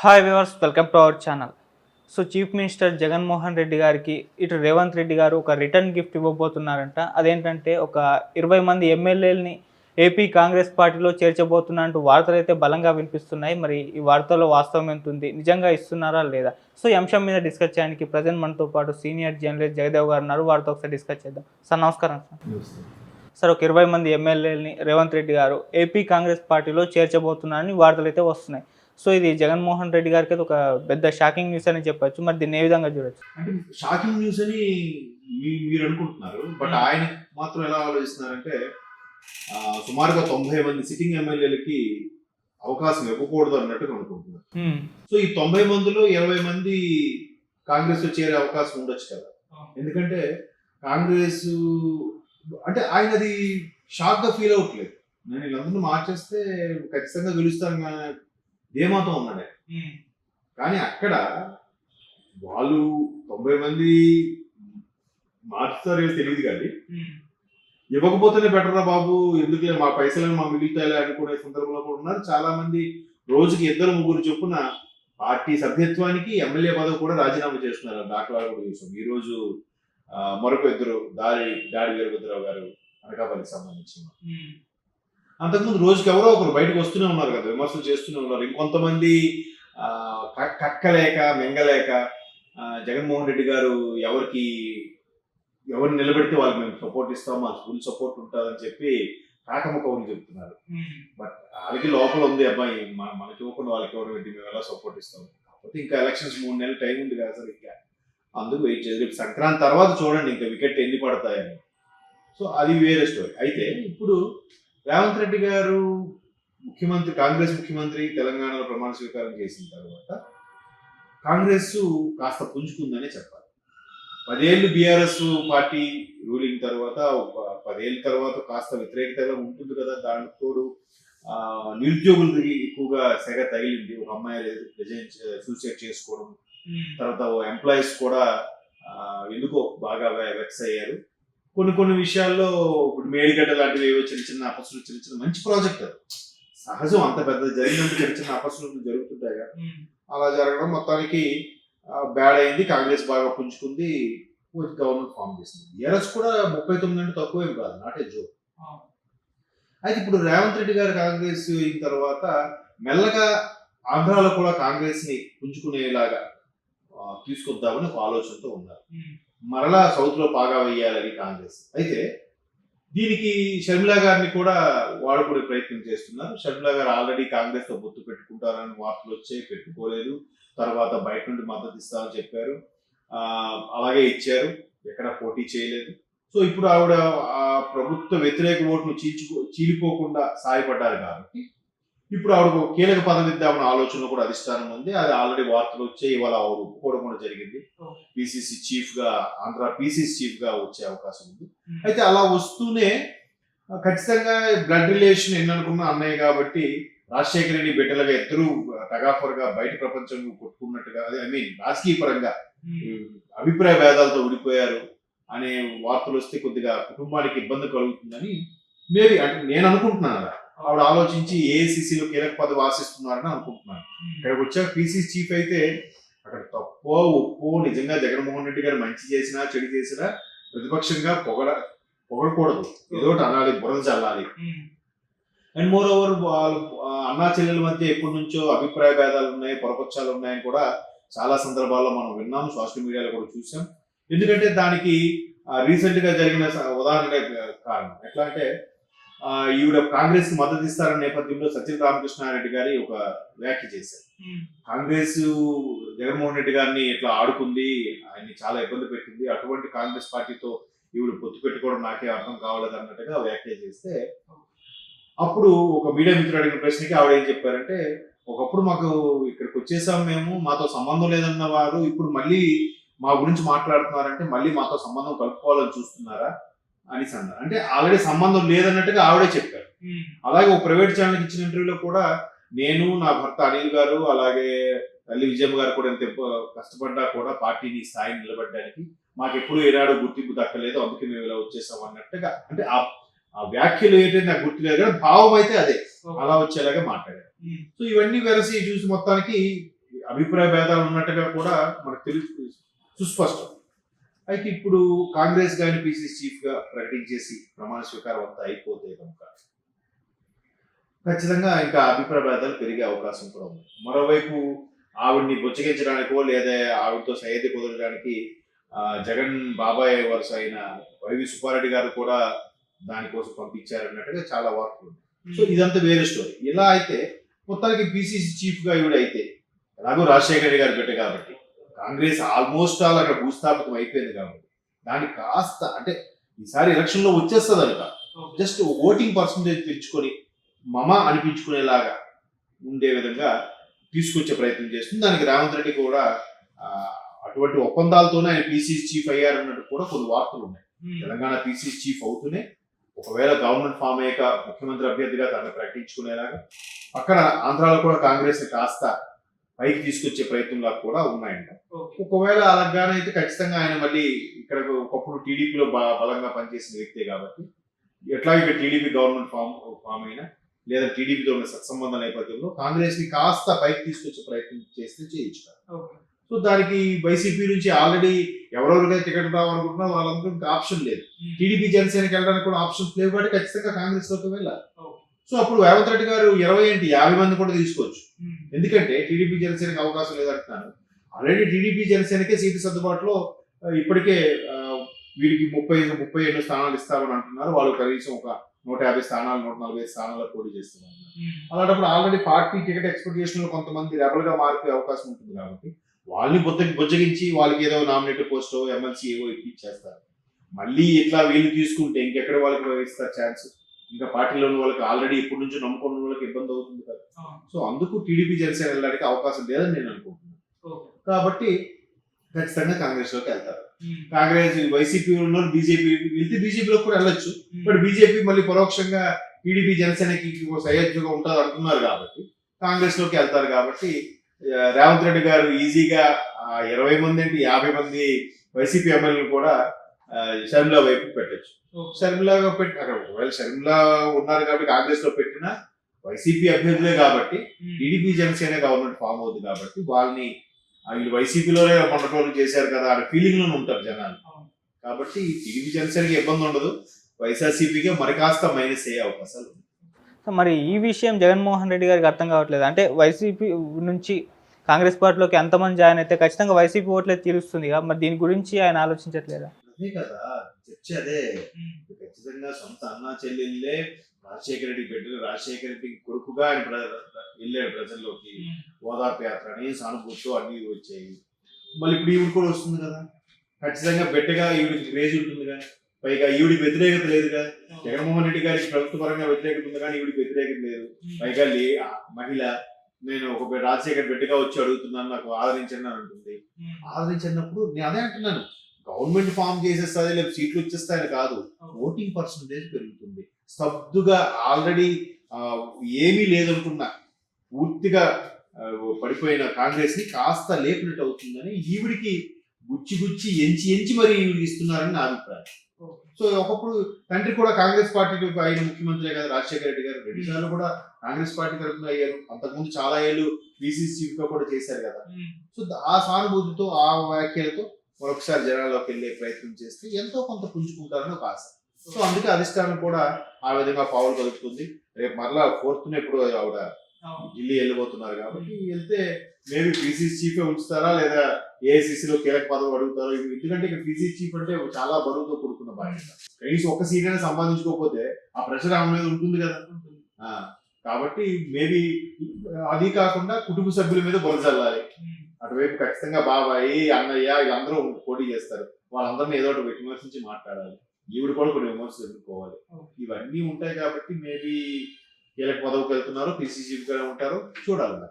Hi viewers, welcome to our channel. So chief minister Jaganmohan Reddy గారికి ఇటు రేవంత్ రెడ్డి గారు ఒక రిటర్న్ గిఫ్ట్ ఇవ్వబోతున్నారంట. అదేంటంటే ఒక 20 మంది ఎమ్మెల్యేలని ఏపీ కాంగ్రెస్ పార్టీలో చేర్చబోతున్నా అంటూ వార్తలు అయితే బలంగా వినిపిస్తున్నాయి. మరి ఈ వార్తల్లో వాస్తవం ఎంత ఉంది, నిజంగా ఇస్తున్నారా లేదా? సో ఈ అంశం మీద డిస్కస్ చేయడానికి ప్రజెంట్ మనతో పాటు సీనియర్ జర్నలిస్ట్ జగదేవ్ గారు ఉన్నారు. వారితో ఒకసారి డిస్కస్ చేద్దాం. సార్ నమస్కారం. సార్ ఒక 20 మంది ఎమ్మెల్యేలని రేవంత్ రెడ్డి గారు ఏపీ కాంగ్రెస్ పార్టీలో చేర్చబోతున్నారని వార్తలు అయితే వస్తున్నాయి. సో ఇది జగన్మోహన్ రెడ్డి గారికి అయితే ఒక పెద్ద షాకింగ్ న్యూస్ అని చెప్పొచ్చు. మరి దీన్ని ఏ విధంగా చూడొచ్చు? అంటే షాకింగ్ న్యూస్ అని మీరు అనుకుంటున్నారు, బట్ ఆయన మాత్రం ఎలా ఆలోచిస్తున్నారంటే సుమారుగా 90 మంది సిట్టింగ్ ఎమ్మెల్యేలకి అవకాశం ఇవ్వకూడదు అన్నట్టుగా అనుకుంటున్నారు. సో ఈ 90 మందిలో 20 మంది కాంగ్రెస్ లో చేరే అవకాశం ఉండొచ్చు కదా. ఎందుకంటే కాంగ్రెస్ అంటే ఆయన అది షాక్ గా ఫీల్ అవ్వట్లేదు. నేను వీళ్ళందరినీ మార్చేస్తే ఖచ్చితంగా గెలుస్తాను ధీమాతో ఉన్నాడే. కానీ అక్కడ వాళ్ళు 90 మంది మార్చుతారో తెలియదు, కానీ ఇవ్వకపోతేనే బెటరా బాబు, ఎందుకులే మా పైసలను మా మిగులుతాయిలే అనుకునే సందర్భంలో కూడా ఉన్నారు. చాలా మంది రోజుకి 2-3 చొప్పున పార్టీ సభ్యత్వానికి ఎమ్మెల్యే పదవి కూడా రాజీనామా చేస్తున్నారు. దాఖలా కూడా చూసాం. ఈ రోజు మరొక ఇద్దరు దాడి వీరభద్రరావు గారు అనకాపల్లికి సంబంధించిన, అంతకుముందు రోజుకి ఎవరో ఒకరు బయటకు వస్తూనే ఉన్నారు కదా, విమర్శలు చేస్తూనే ఉన్నారు. ఇంకొంతమంది కక్కలేక మెంగలేక జగన్మోహన్ రెడ్డి గారు ఎవరిని నిలబెడితే వాళ్ళకి మేము సపోర్ట్ ఇస్తాం, మాకు ఫుల్ సపోర్ట్ ఉంటుందని చెప్పి కాకమ్మ కౌలు చెప్తున్నారు. బట్ వాళ్ళకి లోపల ఉంది, అబ్బాయి మనకి ఇవ్వకుండా వాళ్ళకి ఎవరు పెట్టి మేము ఎలా సపోర్ట్ ఇస్తాం. కాకపోతే ఇంకా ఎలక్షన్స్ 3 నెలలు టైం ఉంది కదా సార్, ఇంకా అందుకు వెయిట్ చేసి రేపు సంక్రాంతి తర్వాత చూడండి ఇంకా వికెట్ ఎన్ని పడతాయని. సో అది వేరే స్టోరీ. అయితే ఇప్పుడు రేవంత్ రెడ్డి గారు కాంగ్రెస్ ముఖ్యమంత్రి తెలంగాణలో ప్రమాణ స్వీకారం చేసిన తర్వాత కాంగ్రెస్ కాస్త పుంజుకుందనే చెప్పాలి. 10 ఏళ్ళు బీఆర్ఎస్ పార్టీ రూలింగ్ తర్వాత 10 ఏళ్ళ తర్వాత కాస్త వ్యతిరేకతగా ఉంటుంది కదా. దానికి తోడు నిరుద్యోగులకి ఎక్కువగా సెగ తగిలింది. ఒక అమ్మాయి సూసైడ్ చేసుకోవడం, తర్వాత ఎంప్లాయీస్ కూడా ఎందుకో బాగా వెక్స్ అయ్యారు. కొన్ని విషయాల్లో ఇప్పుడు మేడిగడ్డ లాంటివి ఏవో చిన్న అపస్సులు, చిన్న మంచి ప్రాజెక్ట్ అది సహజం. అంత పెద్ద జరిగినట్టు చిన్న అపస్సులు జరుగుతుంటాయి కదా. అలా జరగడం మొత్తానికి బ్యాడ్ అయింది. కాంగ్రెస్ బాగా పుంజుకుంది, గవర్నమెంట్ ఫామ్ చేసింది. బీఆర్ఎస్ కూడా 39 అంటే తక్కువేం కాదు, నాట్ ఏ జోక్. అయితే ఇప్పుడు రేవంత్ రెడ్డి గారు కాంగ్రెస్ అయిన తర్వాత మెల్లగా ఆంధ్రాలో కూడా కాంగ్రెస్ ని పుంజుకునేలాగా తీసుకొద్దామని ఒక ఆలోచనతో ఉన్నారు. మరలా సౌత్ లో బాగా వేయాలని కాంగ్రెస్. అయితే దీనికి షర్మిలా గారిని కూడా వాడుకునే ప్రయత్నం చేస్తున్నారు. షర్మిలా గారు ఆల్రెడీ కాంగ్రెస్ తో పొత్తు పెట్టుకుంటారని వార్తలు వచ్చాయి, పెట్టుకోలేదు. తర్వాత బయట నుండి మద్దతు ఇస్తామని చెప్పారు, అలాగే ఇచ్చారు, ఎక్కడ పోటీ చేయలేదు. సో ఇప్పుడు ఆవిడ ప్రభుత్వ వ్యతిరేక ఓటును చీలిపోకుండా సాయపడ్డారు కాబట్టి ఇప్పుడు ఆవిడకు కీలక పదవి ఇద్దామన్న ఆలోచన కూడా అధిష్టానం ఉంది. అది ఆల్రెడీ వార్తలు వచ్చాయి. ఇవాళ ఆవిడ ఒప్పుకోవడం కూడా జరిగింది. పిసిసి చీఫ్ గా, ఆంధ్ర పిసిసి చీఫ్ గా వచ్చే అవకాశం ఉంది. అయితే అలా వస్తూనే ఖచ్చితంగా బ్లడ్ రిలేషన్ ఎన్ననుకున్న అన్నయ్య కాబట్టి రాజశేఖర రెడ్డి బిడ్డలుగా ఇద్దరు టగాఫర్గా బయట ప్రపంచం కొట్టుకున్నట్టుగా, అదే రాజకీయ పరంగా అభిప్రాయ భేదాలతో విడిపోయారు అనే వార్తలు వస్తే కొద్దిగా కుటుంబానికి ఇబ్బంది కలుగుతుందని మేబీ అంటే నేను అనుకుంటున్నాను. ఆవిడ ఆలోచించి ఏఐసిసిలో కీలక పదవి ఆశిస్తున్నారని అనుకుంటున్నాను. ఇక్కడికి వచ్చాక పిసిసి చీఫ్ అయితే అక్కడ తప్పో ఒప్పో నిజంగా జగన్మోహన్ రెడ్డి గారు మంచి చేసినా చెడు చేసినా ప్రతిపక్షంగా పొగడకూడదు, ఏదో ఒకటి అనాలి, బురద చల్లాలి. అండ్ మోర్ ఓవర్ వాళ్ళు అన్నా చెల్లెల మధ్య ఎప్పటి నుంచో అభిప్రాయ భేదాలు ఉన్నాయి, పొరపక్షాలు ఉన్నాయని కూడా చాలా సందర్భాల్లో మనం విన్నాం, సోషల్ మీడియాలో కూడా చూసాం. ఎందుకంటే దానికి రీసెంట్ గా జరిగిన ఉదాహరణ కారణం ఎట్లా అంటే ఈవిడ కాంగ్రెస్ కి మద్దతు ఇస్తారన్న నేపథ్యంలో సత్యం రామకృష్ణారెడ్డి గారి ఒక వ్యాఖ్య చేశారు. కాంగ్రెస్ జగన్మోహన్ రెడ్డి గారిని ఇట్లా ఆడుకుంది, ఆయన్ని చాలా ఇబ్బంది పెట్టింది, అటువంటి కాంగ్రెస్ పార్టీతో ఈవిడ పొత్తు పెట్టుకోవడం నాకే అర్థం కావలేదు అన్నట్టుగా వ్యాఖ్య చేస్తే, అప్పుడు ఒక మీడియా మిత్రుడు అడిగిన ప్రశ్నకి ఆవిడ ఏం చెప్పారంటే, ఒకప్పుడు మాకు ఇక్కడికి వచ్చేసాం, మేము మాతో సంబంధం లేదన్న వారు ఇప్పుడు మళ్ళీ మా గురించి మాట్లాడుతున్నారంటే మళ్ళీ మాతో సంబంధం కలుపుకోవాలని చూస్తున్నారా అని అన్నారు. అంటే ఆల్రెడీ సంబంధం లేదన్నట్టుగా ఆవిడే చెప్పారు. అలాగే ఒక ప్రైవేట్ ఛానల్కి ఇచ్చిన ఇంటర్వ్యూలో కూడా నేను, నా భర్త అనిల్ గారు, అలాగే తల్లి విజయమ్మ గారు కూడా ఎంత కష్టపడ్డా కూడా పార్టీని స్థాయిని నిలబడడానికి మాకు ఎప్పుడు ఏనాడు గుర్తింపు దక్కలేదు, అందుకే మేము ఇలా వచ్చేసాం అన్నట్టుగా. అంటే ఆ వ్యాఖ్యలు ఏంటంటే నాకు గుర్తులేదు, కానీ భావం అయితే అదే, అలా వచ్చేలాగా మాట్లాడారు. సో ఇవన్నీ వెరసి చూసి మొత్తానికి అభిప్రాయ భేదాలు ఉన్నట్టుగా కూడా మనకు సుస్పష్టం. అయితే ఇప్పుడు కాంగ్రెస్ గాని పిసిసి చీఫ్ గా ప్రకటించేసి ప్రమాణ స్వీకారం అంతా అయిపోతే కనుక ఖచ్చితంగా ఇంకా అభిప్రాయ భేదాలు పెరిగే అవకాశం కూడా ఉంది. మరోవైపు ఆవిడ్ని బుచ్చగించడానికో లేదా ఆవిడతో సయ్యది కుదరడానికి జగన్ బాబాయ్ వరుస అయిన వైవి సుబ్బారెడ్డి గారు కూడా దానికోసం పంపించారన్నట్టుగా చాలా వార్తలు ఉన్నాయి. సో ఇదంతా వేరే స్టోరీ. ఇలా అయితే మొత్తానికి పిసిసి చీఫ్ గా ఈవిడ అయితే ఎలాగో రాజశేఖర రెడ్డి గారు పెట్టే కాబట్టి కాంగ్రెస్ ఆల్మోస్ట్ ఆల్ అక్కడ భూస్థాపితం అయిపోయింది కాబట్టి దానికి కాస్త అంటే ఈసారి ఎలక్షన్ లో వచ్చేస్తుంది అనుక జస్ట్ ఓటింగ్ పర్సంటేజ్ పెంచుకొని మమ అనిపించుకునేలాగా ఉండే విధంగా తీసుకొచ్చే ప్రయత్నం చేస్తుంది. దానికి రేవంత్ రెడ్డి కూడా అటువంటి ఒప్పందాలతోనే ఆయన పిసిసి చీఫ్ అయ్యారన్నట్టు కూడా కొన్ని వార్తలు ఉన్నాయి. తెలంగాణ పిసిసి చీఫ్ అవుతూనే ఒకవేళ గవర్నమెంట్ ఫామ్ అయ్యాక ముఖ్యమంత్రి అభ్యర్థిగా తనను ప్రకటించుకునేలాగా అక్కడ ఆంధ్రాలో కూడా కాంగ్రెస్ ని కాస్త పైకి తీసుకొచ్చే ప్రయత్నంలా కూడా ఉన్నాయంట. ఒకవేళ అలాగానైతే ఖచ్చితంగా ఆయన మళ్ళీ ఇక్కడ ఒకప్పుడు టీడీపీలో బలంగా పనిచేసిన వ్యక్తే కాబట్టి ఎట్లా ఇక్కడ టీడీపీ గవర్నమెంట్ ఫామ్ అయినా లేదా టీడీపీతో ఉన్న సత్సంబంధ నేపథ్యంలో కాంగ్రెస్ ని కాస్త పైకి తీసుకొచ్చే ప్రయత్నం చేస్తే చేయించుతారు. సో దానికి వైసీపీ నుంచి ఆల్రెడీ ఎవరెవరికైతే టికెట్ రావాలనుకుంటున్నారో వాళ్ళందరూ ఇంకా ఆప్షన్ లేదు. టీడీపీ జనసేనకి వెళ్ళడానికి కూడా ఆప్షన్స్ లేవు కాబట్టి ఖచ్చితంగా కాంగ్రెస్ లోకి వెళ్ళాలి. సో అప్పుడు రేవంత్ రెడ్డి గారు 20 ఏంటి 50 మంది కూడా తీసుకోవచ్చు. ఎందుకంటే టీడీపీ జనసేనకి అవకాశం లేదంటున్నాను. ఆల్రెడీ టీడీపీ జనసేనకే సీటు సర్దుబాటులో ఇప్పటికే వీరికి 37 స్థానాలు ఇస్తామని అంటున్నారు. వాళ్ళు కనీసం ఒక 150 స్థానాలు 140 స్థానాల్లో పోటీ చేస్తున్నారు. అలాంటప్పుడు ఆల్రెడీ పార్టీ టికెట్ ఎక్స్పెక్టేషన్ లో కొంతమంది రెబల్ గా మారిపోయే అవకాశం ఉంటుంది కాబట్టి వాళ్ళని బుజ్జగించి వాళ్ళకి ఏదో నామినేటెడ్ పోస్టో ఎమ్మెల్సీ ఏవో ఇప్పించేస్తారు. మళ్ళీ ఇట్లా వీళ్ళు తీసుకుంటే ఇంకెక్కడ వాళ్ళకి ఇస్తారు ఛాన్స్. ఇంకా పార్టీలోని వాళ్ళకి ఆల్రెడీ ఇప్పటి నుంచి నమ్ముకున్న వాళ్ళకి ఇబ్బంది అవుతుంది కదా. సో అందుకు టీడీపీ జనసేన వెళ్ళడానికి అవకాశం లేదని నేను అనుకుంటున్నాను. కాబట్టి ఖచ్చితంగా కాంగ్రెస్ లోకి వెళ్తారు. కాంగ్రెస్ వైసీపీ ఉన్న బీజేపీ వెళ్తే బీజేపీలో కూడా వెళ్ళొచ్చు. బట్ బీజేపీ మళ్ళీ పరోక్షంగా టీడీపీ జనసేనకి సహయోగంగా ఉంటారు అంటున్నారు కాబట్టి కాంగ్రెస్ లోకి వెళ్తారు. కాబట్టి రేవంత్ రెడ్డి గారు ఈజీగా 20 మంది అంటే 50 మంది వైసీపీ ఎమ్మెల్యేలు కూడా షర్మిలా వైపు పెట్టచ్చు. షర్మిలాగా పెట్టి అక్కడ ఒకవేళ షర్మిలా ఉన్నారు కాబట్టి కాంగ్రెస్ లో పెట్టిన వైసీపీ అభ్యర్థులే కాబట్టి టీడీపీ జనసేన గవర్నమెంట్ ఫామ్ అవుతుంది కాబట్టి వాళ్ళని వీళ్ళు వైసీపీలోనే మొన్నటోళ్ళు చేశారు కదా అనే ఫీలింగ్ లోనే ఉంటారు జనాలు. కాబట్టి టీడీపీ జనసేనకి ఇబ్బంది ఉండదు. వైఎస్ఆర్సీపీకి మరి కాస్త మైనస్ అయ్యే అవకాశాలు ఉన్నాయి. మరి ఈ విషయం జగన్మోహన్ రెడ్డి గారికి అర్థం కావట్లేదు. అంటే వైసీపీ నుంచి కాంగ్రెస్ పార్టీలోకి ఎంతమంది జాయిన్ అయితే ఖచ్చితంగా వైసీపీ ఓట్లే తీరుస్తుంది. మరి దీని గురించి ఆయన ఆలోచించట్లేదా? అదే కదా చర్చ. అదే ఖచ్చితంగా సొంత అన్నా చెల్లెళ్ళే రాజశేఖర రెడ్డి పెట్టిన రాజశేఖర రెడ్డి కొడుకుగా ఆయన వెళ్ళాడు ప్రజల్లోకి. ఓదార్పు యాత్ర అని సానుభూతితో అన్ని వచ్చాయి. మళ్ళీ ఇప్పుడు ఈవిడ కూడా వస్తుంది కదా. ఖచ్చితంగా బెట్టగా ఈవిడికి క్రేజ్ ఉంటుంది కదా. పైగా ఈవిడికి వ్యతిరేకత లేదుగా. జగన్మోహన్ రెడ్డి గారికి ప్రభుత్వ పరంగా వ్యతిరేకత ఉంది కానీ ఈవిడికి వ్యతిరేకత లేదు. పైగా మహిళ నేను ఒక రాజశేఖర్ బిడ్డగా వచ్చి అడుగుతున్నాను నాకు ఆదరించండి అని అంటుంది. ఆదరించినప్పుడు నేను అదే అంటున్నాను, గవర్నమెంట్ ఫామ్ చేసేస్తుంది లేకపోతే సీట్లు వచ్చేస్తాయని కాదు, ఓటింగ్ పర్సంటేజ్ పెరుగుతుంది. స్తబ్దుగా ఆల్రెడీ ఏమీ లేదనుకున్నా పూర్తిగా పడిపోయిన కాంగ్రెస్ ని కాస్త లేపినట్టు అవుతుందని ఈవిడికి గుచ్చి ఎంచి మరి ఈవిడికి ఇస్తున్నారని నా అభిప్రాయం. సో ఒకప్పుడు తండ్రి కూడా కాంగ్రెస్ పార్టీ అయిన ముఖ్యమంత్రి కదా రాజశేఖర రెడ్డి గారు. 2 సార్లు కూడా కాంగ్రెస్ పార్టీ తరఫున అయ్యారు. అంతకుముందు చాలా ఏళ్ళు పిసిసి చీఫ్ గా కూడా చేశారు కదా. సో ఆ సానుభూతితో ఆ వ్యాఖ్యలతో మరొకసారి జనాల్లోకి వెళ్ళే ప్రయత్నం చేస్తే ఎంతో కొంత పుంజుకుంటారని ఒక ఆశ. సో అందుకే అధిష్టానం కూడా ఆ విధంగా పావులు కలుపుతుంది. రేపు మరలా 4th ఎప్పుడు ఆవిడ ఢిల్లీ వెళ్ళిపోతున్నారు కాబట్టి వెళ్తే మేబీ పిసిసి చీఫే ఉంచుతారా లేదా ఏఐసిసిలో కీలక పదవి అడుగుతారో. ఎందుకంటే ఇక్కడ పిసిసి చీఫ్ అంటే చాలా బరువుతో కూడుకున్న బాధ్యత. కనీసం ఒక సీట్ అయినా సంపాదించుకోకపోతే ఆ ప్రెషర్ ఆమె మీద ఉంటుంది కదా. కాబట్టి మేబీ అది కాకుండా కుటుంబ సభ్యుల మీద బురజల్లాలి. అటువైపు ఖచ్చితంగా బాబాయ్ అన్నయ్య వీళ్ళందరూ పోటీ చేస్తారు. వాళ్ళందరినీ ఏదో ఒకటి విమర్శించి మాట్లాడాలి. ఈవిడ కూడా కొన్ని విమర్శలు ఎదుర్కోవాలి. ఇవన్నీ ఉంటాయి కాబట్టి మేబీ కీలక పదవికి వెళ్తున్నారు, పిసిసి చీఫ్ గానే ఉంటారు, చూడాలి.